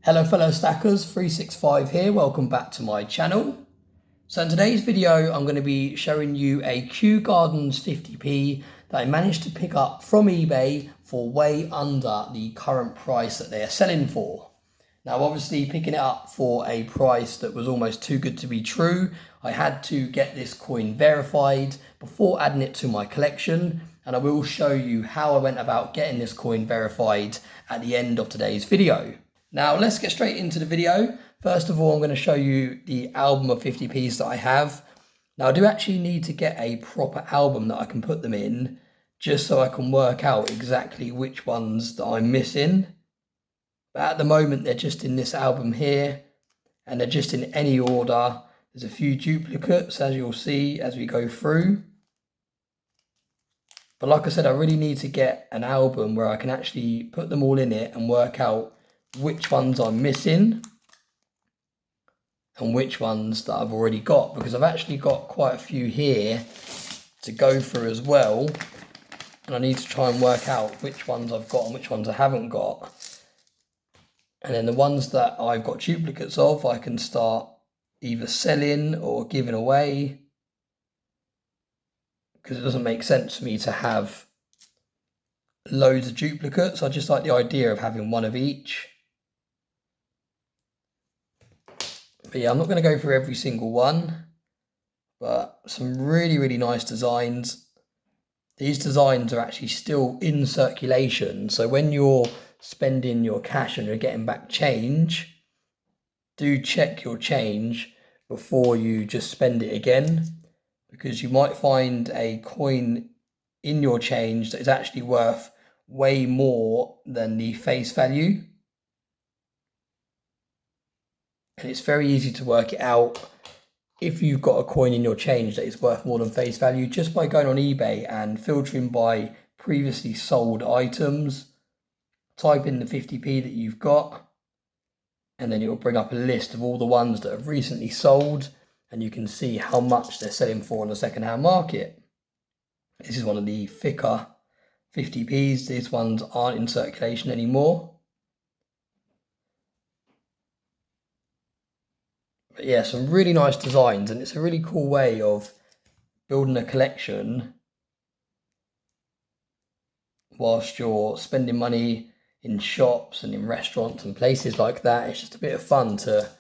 Hello fellow stackers, 365 here, welcome back to my channel. So in today's video I'm going to be showing you a Kew Gardens 50p that I managed to pick up from eBay for way under the current price that they are selling for. Now obviously picking it up for a price that was almost too good to be true, I had to get this coin verified before adding it to my collection, and I will show you how I went about getting this coin verified at the end of today's video. Now let's get straight into the video. First of all, I'm going to show you the album of 50p's that I have. Now I do actually need to get a proper album that I can put them in, just so I can work out exactly which ones that I'm missing. But at the moment they're just in this album here, and they're just in any order. There's a few duplicates, as you'll see as we go through. But like I said, I really need to get an album where I can actually put them all in it and work out which ones I'm missing and which ones that I've already got, because I've actually got quite a few here to go through as well, and I need to try and work out which ones I've got and which ones I haven't got. And then the ones that I've got duplicates of, I can start either selling or giving away, because it doesn't make sense for me to have loads of duplicates. I just like the idea of having one of each. But yeah, I'm not going to go through every single one, but some really nice designs. These designs are actually still in circulation, so when you're spending your cash and you're getting back change, do check your change before you just spend it again, because you might find a coin in your change that is actually worth way more than the face value. And it's very easy to work it out if you've got a coin in your change that is worth more than face value, just by going on eBay and filtering by previously sold items. Type in the 50p that you've got, and then it will bring up a list of all the ones that have recently sold, and you can see how much they're selling for on the second-hand market. This is one of the thicker 50p's. These ones aren't in circulation anymore. But yeah, some really nice designs, and it's a really cool way of building a collection whilst you're spending money in shops and in restaurants and places like that. It's just a bit of fun to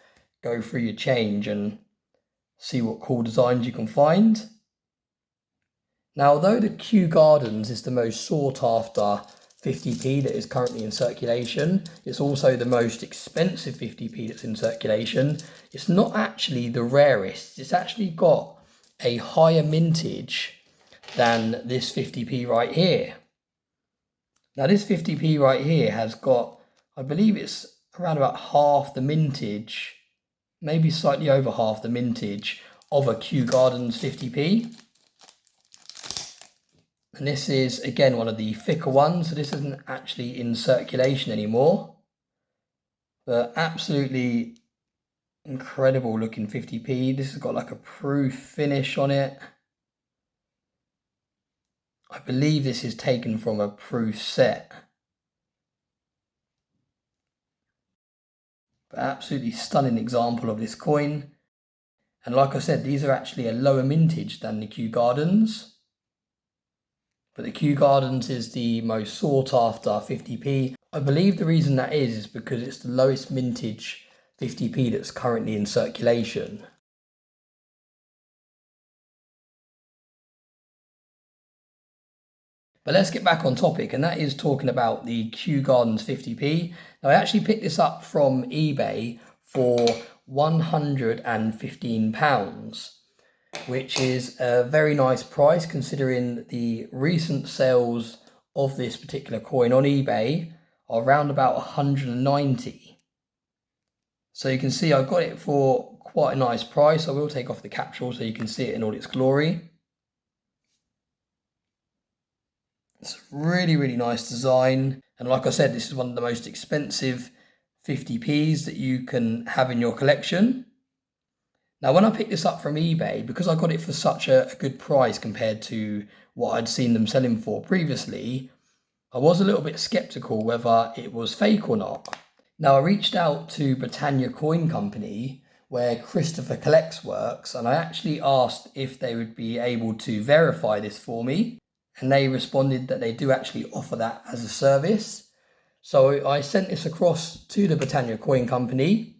go through your change and see what cool designs you can find. Now, although the Kew Gardens is the most sought after 50p that is currently in circulation, it's also the most expensive 50p that's in circulation. It's not actually the rarest. It's actually got a higher mintage than this 50p right here. Now this 50p right here has got, I believe it's around about half the mintage, maybe slightly over half the mintage of a Kew Gardens 50p. And this is, again, one of the thicker ones, so this isn't actually in circulation anymore. But absolutely incredible looking 50p. This has got like a proof finish on it. I believe this is taken from a proof set. But absolutely stunning example of this coin. And like I said, these are actually a lower mintage than the Kew Gardens. But the Kew Gardens is the most sought after 50p. I believe the reason that is because it's the lowest mintage 50p that's currently in circulation. But let's get back on topic, and that is talking about the Kew Gardens 50p. Now I actually picked this up from eBay for £115. Which is a very nice price considering the recent sales of this particular coin on eBay are around about 190. So you can see I got it for quite a nice price. I will take off the capsule so you can see it in all its glory. It's a really nice design, and like I said, this is one of the most expensive 50p's that you can have in your collection. Now, when I picked this up from eBay, because I got it for such a good price compared to what I'd seen them selling for previously, I was a little bit skeptical whether it was fake or not. Now, I reached out to Britannia Coin Company, where Christopher Collects works, and I actually asked if they would be able to verify this for me, and they responded that they do actually offer that as a service. So I sent this across to the Britannia Coin Company,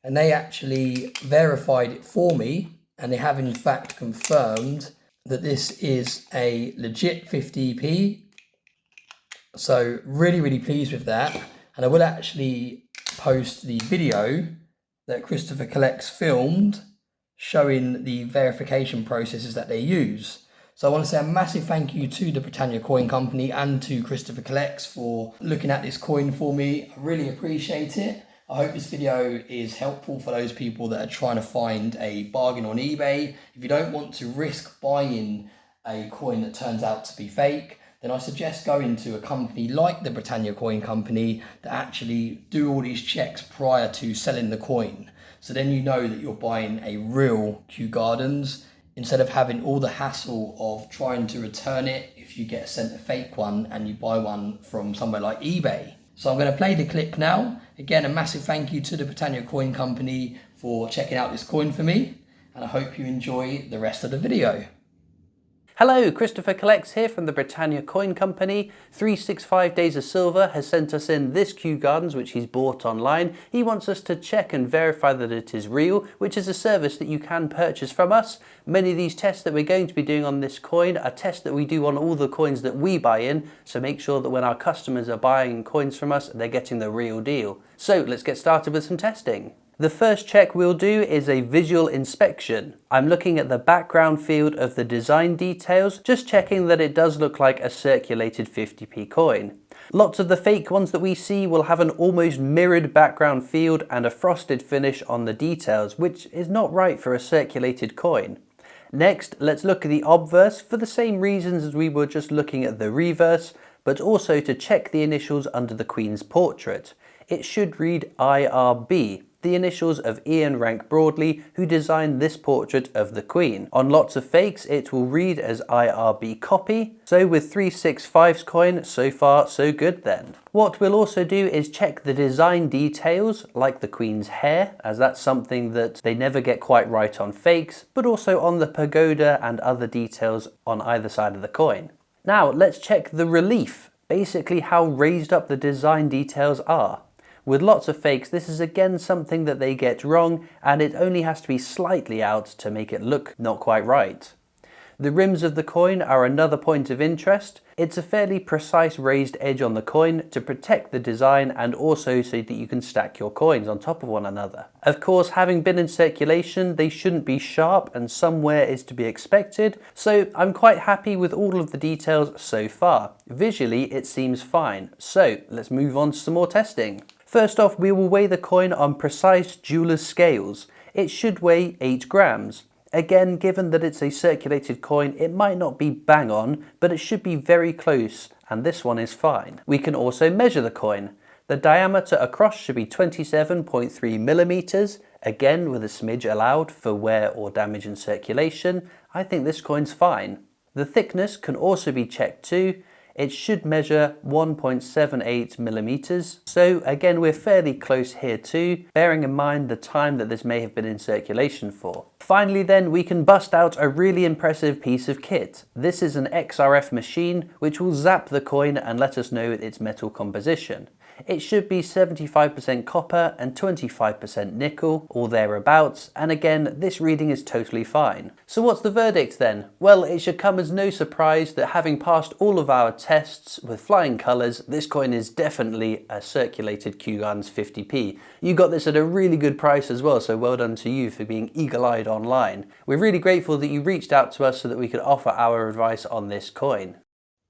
and they actually verified it for me, and they have in fact confirmed that this is a legit 50p. So really pleased with that. And I will actually post the video that Christopher Collects filmed showing the verification processes that they use. So I want to say a massive thank you to the Britannia Coin Company and to Christopher Collects for looking at this coin for me. I really appreciate it. I hope this video is helpful for those people that are trying to find a bargain on eBay. If you don't want to risk buying a coin that turns out to be fake, then I suggest going to a company like the Britannia Coin Company that actually do all these checks prior to selling the coin. So then you know that you're buying a real Kew Gardens instead of having all the hassle of trying to return it if you get sent a fake one and you buy one from somewhere like eBay. So I'm going to play the clip now. Again, a massive thank you to the Britannia Coin Company for checking out this coin for me, and I hope you enjoy the rest of the video. Hello, Christopher Collects here from the Britannia Coin Company. 365 Days of Silver has sent us in this Kew Gardens which he's bought online. He wants us to check and verify that it is real, which is a service that you can purchase from us. Many of these tests that we're going to be doing on this coin are tests that we do on all the coins that we buy in, so make sure that when our customers are buying coins from us, they're getting the real deal. So let's get started with some testing. The first check we'll do is a visual inspection. I'm looking at the background field of the design details, just checking that it does look like a circulated 50p coin. Lots of the fake ones that we see will have an almost mirrored background field and a frosted finish on the details, which is not right for a circulated coin. Next, let's look at the obverse for the same reasons as we were just looking at the reverse, but also to check the initials under the Queen's portrait. It should read IRB. The initials of Ian Rank Broadley, who designed this portrait of the Queen. On lots of fakes it will read as IRB copy, so with 365's coin, so far so good then. What we'll also do is check the design details, like the Queen's hair, as that's something that they never get quite right on fakes, but also on the pagoda and other details on either side of the coin. Now let's check the relief, basically how raised up the design details are. With lots of fakes, this is again something that they get wrong, and it only has to be slightly out to make it look not quite right. The rims of the coin are another point of interest. It's a fairly precise raised edge on the coin to protect the design and also so that you can stack your coins on top of one another. Of course, having been in circulation, they shouldn't be sharp and some wear is to be expected, so I'm quite happy with all of the details so far. Visually, it seems fine. So let's move on to some more testing. First off, we will weigh the coin on precise jeweler's scales. It should weigh 8 grams. Again, given that it's a circulated coin, it might not be bang on, but it should be very close, and this one is fine. We can also measure the coin. The diameter across should be 27.3 millimeters, again with a smidge allowed for wear or damage in circulation. I think this coin's fine. The thickness can also be checked too. It should measure 1.78 millimeters, so again we're fairly close here too, bearing in mind the time that this may have been in circulation for. Finally then, we can bust out a really impressive piece of kit. This is an XRF machine which will zap the coin and let us know its metal composition. It should be 75% copper and 25% nickel, or thereabouts, and again, this reading is totally fine. So what's the verdict then? Well, it should come as no surprise that having passed all of our tests with flying colours, this coin is definitely a circulated Kew Gardens 50p. You got this at a really good price as well, so well done to you for being eagle-eyed online. We're really grateful that you reached out to us so that we could offer our advice on this coin.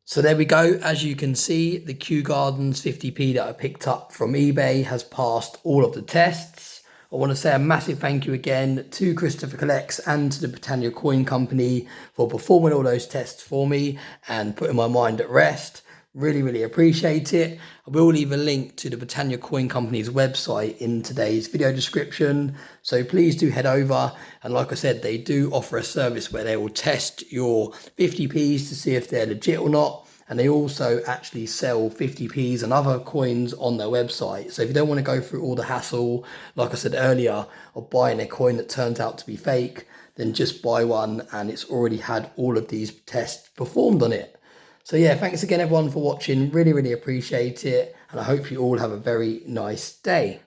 So there we go. As you can see, the Kew Gardens 50p that I picked up from eBay has passed all of the tests. I want to say a massive thank you again to Christopher Collects and to the Britannia Coin Company for performing all those tests for me and putting my mind at rest. Really appreciate it. I will leave a link to the Britannia Coin Company's website in today's video description, so please do head over. And like I said, they do offer a service where they will test your 50p's to see if they're legit or not, And they also actually sell 50p's and other coins on their website. So if you don't want to go through all the hassle, like I said earlier, of buying a coin that turns out to be fake, then just buy one and it's already had all of these tests performed on it. So yeah, thanks again everyone for watching. Really, really appreciate it. And I hope you all have a very nice day.